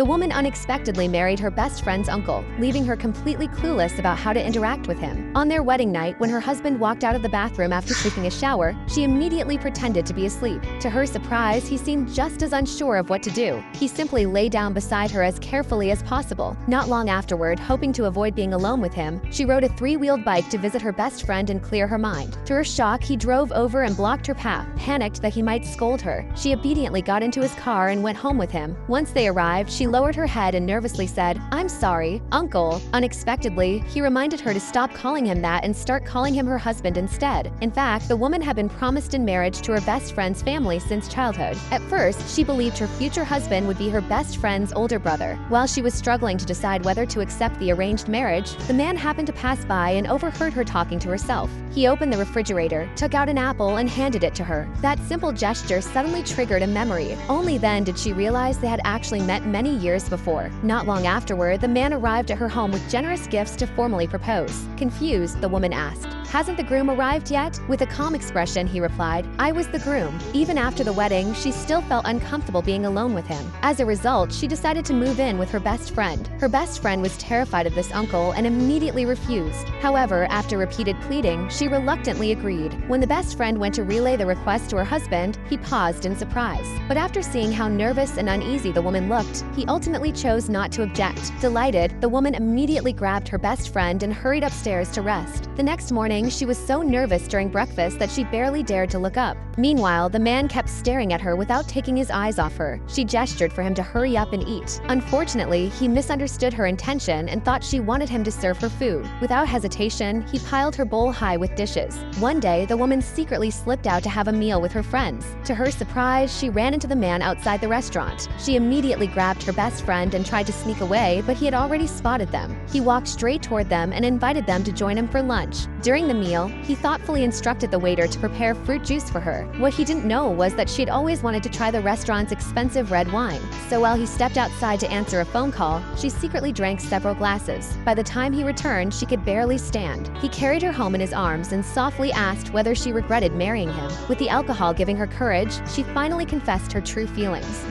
The woman unexpectedly married her best friend's uncle, leaving her completely clueless about how to interact with him. On their wedding night, when her husband walked out of the bathroom after taking a shower, she immediately pretended to be asleep. To her surprise, he seemed just as unsure of what to do. He simply lay down beside her as carefully as possible. Not long afterward, hoping to avoid being alone with him, she rode a three-wheeled bike to visit her best friend and clear her mind. To her shock, he drove over and blocked her path, panicked that he might scold her. She obediently got into his car and went home with him. Once they arrived, she lowered her head and nervously said, "I'm sorry, Uncle." Unexpectedly, he reminded her to stop calling him that and start calling him her husband instead. In fact, the woman had been promised in marriage to her best friend's family since childhood. At first, she believed her future husband would be her best friend's older brother. While she was struggling to decide whether to accept the arranged marriage, the man happened to pass by and overheard her talking to herself. He opened the refrigerator, took out an apple, and handed it to her. That simple gesture suddenly triggered a memory. Only then did she realize they had actually met many years before. Not long afterward, the man arrived at her home with generous gifts to formally propose. Confused, the woman asked, "Hasn't the groom arrived yet?" With a calm expression, he replied, "I was the groom." Even after the wedding, she still felt uncomfortable being alone with him. As a result, she decided to move in with her best friend. Her best friend was terrified of this uncle and immediately refused. However, after repeated pleading, she reluctantly agreed. When the best friend went to relay the request to her husband, he paused in surprise. But after seeing how nervous and uneasy the woman looked, he ultimately chose not to object. Delighted, the woman immediately grabbed her best friend and hurried upstairs to rest. The next morning, she was so nervous during breakfast that she barely dared to look up. Meanwhile, the man kept staring at her without taking his eyes off her. She gestured for him to hurry up and eat. Unfortunately, he misunderstood her intention and thought she wanted him to serve her food. Without hesitation, he piled her bowl high with dishes. One day, the woman secretly slipped out to have a meal with her friends. To her surprise, she ran into the man outside the restaurant. She immediately grabbed her best friend and tried to sneak away, but he had already spotted them. He walked straight toward them and invited them to join him for lunch. During the meal, he thoughtfully instructed the waiter to prepare fruit juice for her. What he didn't know was that she had always wanted to try the restaurant's expensive red wine. So while he stepped outside to answer a phone call, she secretly drank several glasses. By the time he returned, she could barely stand. He carried her home in his arms and softly asked whether she regretted marrying him. With the alcohol giving her courage, she finally confessed her true feelings.